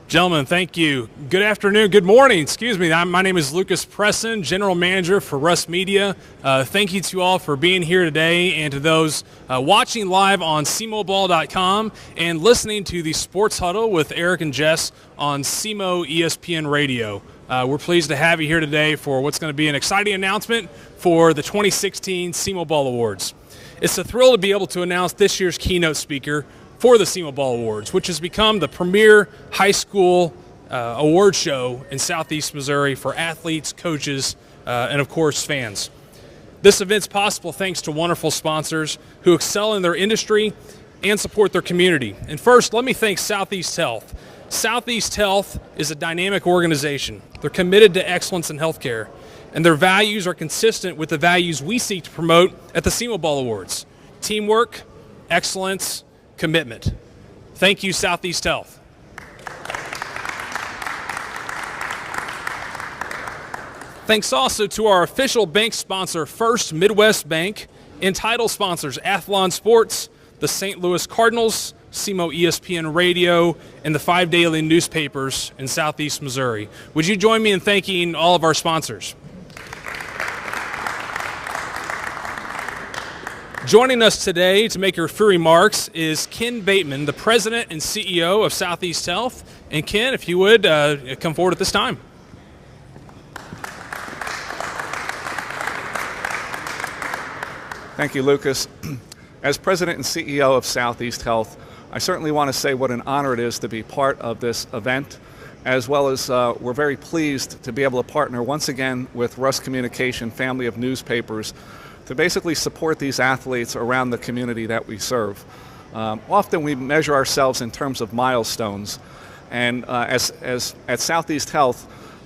Gentlemen, thank you. Good afternoon, good morning, excuse me. My name is Lucas Presson, General Manager for Russ Media. Thank you to all for being here today, and to those watching live on Semoball.com and listening to the Sports Huddle with Eric and Jess on Semo ESPN Radio. We're pleased to have you here today for what's going to be an exciting announcement for the 2016 Semoball Awards. It's a thrill to be able to announce this year's keynote speaker for the Semoball Awards, which has become the premier high school award show in Southeast Missouri for athletes, coaches, and of course fans. This event's possible thanks to wonderful sponsors who excel in their industry and support their community. And first, let me thank Southeast Health. Southeast Health is a dynamic organization. They're committed to excellence in healthcare, and their values are consistent with the values we seek to promote at the Semoball Awards: teamwork, excellence, commitment. Thank you, Southeast Health. Thanks also to our official bank sponsor, First Midwest Bank, and title sponsors, Athlon Sports, the St. Louis Cardinals, Semo ESPN Radio, and the 5 daily newspapers in Southeast Missouri. Would you join me in thanking all of our sponsors? Joining us today to make a few remarks is Ken Bateman, the President and CEO of Southeast Health. And Ken, if you would, come forward at this time. Thank you, Lucas. As President and CEO of Southeast Health, I certainly want to say what an honor it is to be part of this event, as well as we're very pleased to be able to partner once again with Russ Communication family of newspapers to basically support these athletes around the community that we serve. Often we measure ourselves in terms of milestones, and as at Southeast Health,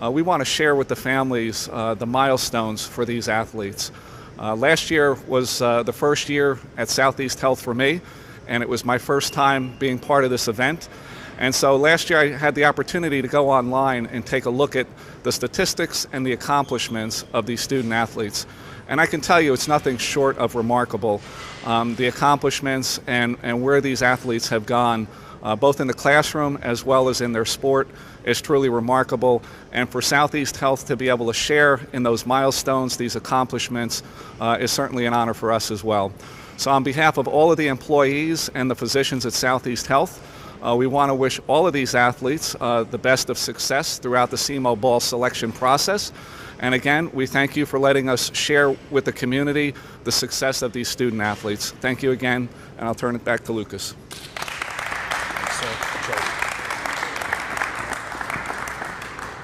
we want to share with the families the milestones for these athletes. Last year was the first year at Southeast Health for me, and it was my first time being part of this event. And so last year I had the opportunity to go online and take a look at the statistics and the accomplishments of these student athletes. And I can tell you it's nothing short of remarkable. The accomplishments and where these athletes have gone, both in the classroom as well as in their sport, is truly remarkable. And for Southeast Health to be able to share in those milestones, these accomplishments, is certainly an honor for us as well. So on behalf of all of the employees and the physicians at Southeast Health, we want to wish all of these athletes the best of success throughout the Semoball selection process. And again, we thank you for letting us share with the community the success of these student athletes. Thank you again, and I'll turn it back to Lucas.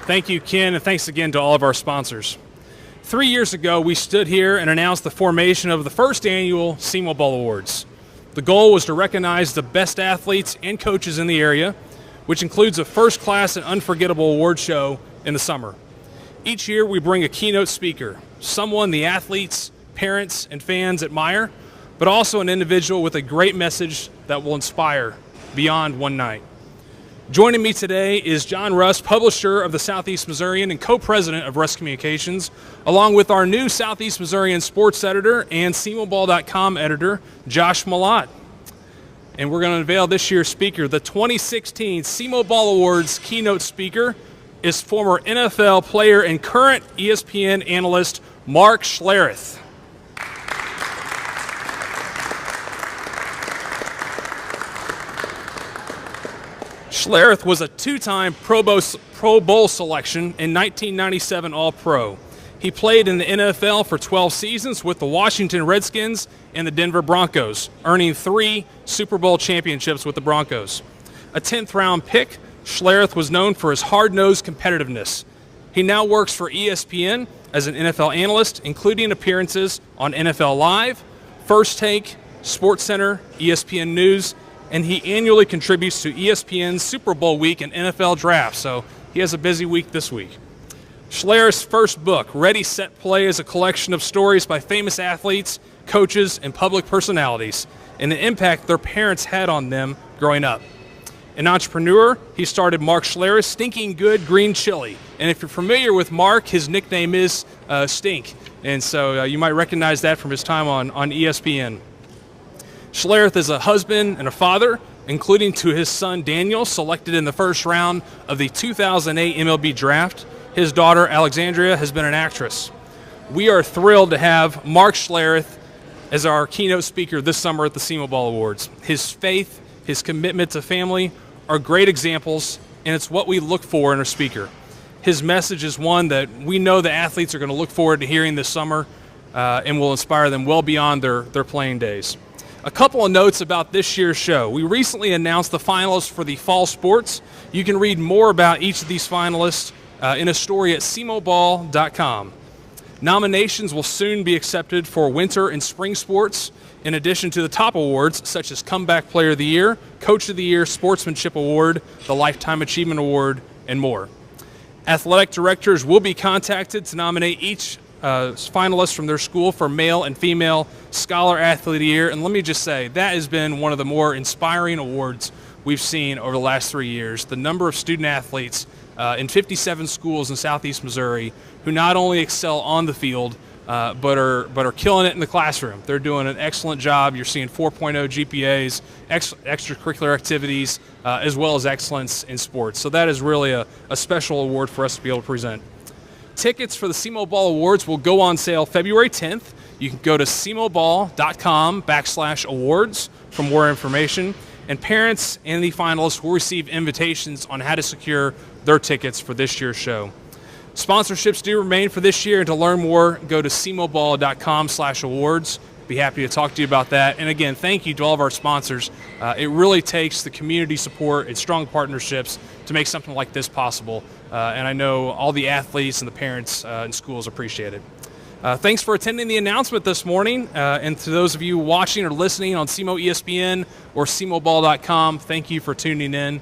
Thank you, Ken, and thanks again to all of our sponsors. 3 years ago, we stood here and announced the formation of the first annual Semoball Awards. The goal was to recognize the best athletes and coaches in the area, which includes a first-class and unforgettable award show in the summer. Each year, we bring a keynote speaker, someone the athletes, parents, and fans admire, but also an individual with a great message that will inspire beyond one night. Joining me today is John Russ, publisher of the Southeast Missourian and co-president of Russ Communications, along with our new Southeast Missourian sports editor and Semoball.com editor, Josh Malott. And we're going to unveil this year's speaker. The 2016 Semoball Awards keynote speaker is former NFL player and current ESPN analyst Mark Schlereth. Schlereth was a two-time Pro Bowl selection in 1997 All-Pro. He played in the NFL for 12 seasons with the Washington Redskins and the Denver Broncos, earning 3 Super Bowl championships with the Broncos. A 10th-round pick, Schlereth was known for his hard-nosed competitiveness. He now works for ESPN as an NFL analyst, including appearances on NFL Live, First Take, SportsCenter, ESPN News, and he annually contributes to ESPN's Super Bowl week and NFL draft, so he has a busy week this week. Schlereth's first book, Ready, Set, Play, is a collection of stories by famous athletes, coaches, and public personalities, and the impact their parents had on them growing up. An entrepreneur, he started Mark Schlereth Stinking Good Green Chili. And if you're familiar with Mark, his nickname is Stink. And so you might recognize that from his time on ESPN. Schlereth is a husband and a father including to his son Daniel, selected in the first round of the 2008 MLB draft. His daughter Alexandria has been an actress. We are thrilled to have Mark Schlereth as our keynote speaker this summer at the Semoball Awards. His faith, his commitment to family are great examples, and it's what we look for in a speaker. His message is one that we know the athletes are going to look forward to hearing this summer and will inspire them well beyond their playing days. A couple of notes about this year's show. We recently announced the finalists for the fall sports. You can read more about each of these finalists in a story at semoball.com. Nominations will soon be accepted for winter and spring sports, in addition to the top awards such as Comeback Player of the Year, Coach of the Year, Sportsmanship Award, the Lifetime Achievement Award, and more. Athletic directors will be contacted to nominate each finalist from their school for Male and Female Scholar Athlete of the Year, and let me just say, that has been one of the more inspiring awards we've seen over the last 3 years. The number of student athletes in 57 schools in Southeast Missouri who not only excel on the field, but are killing it in the classroom. They're doing an excellent job. You're seeing 4.0 GPAs, extracurricular activities, as well as excellence in sports. So that is really a special award for us to be able to present. Tickets for the Semoball Awards will go on sale February 10th. You can go to semoball.com/awards for more information. And parents and the finalists will receive invitations on how to secure their tickets for this year's show. Sponsorships do remain for this year, and to learn more, go to semoball.com/awards. Be happy to talk to you about that. And again, thank you to all of our sponsors. It really takes the community support and strong partnerships to make something like this possible. And I know all the athletes and the parents in schools appreciate it. Thanks for attending the announcement this morning. And to those of you watching or listening on SEMO ESPN or semoball.com, thank you for tuning in.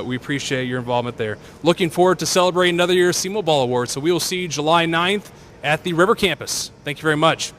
We appreciate your involvement there. Looking forward to celebrating another year of Semoball Awards. So we will see you July 9th at the River Campus. Thank you very much.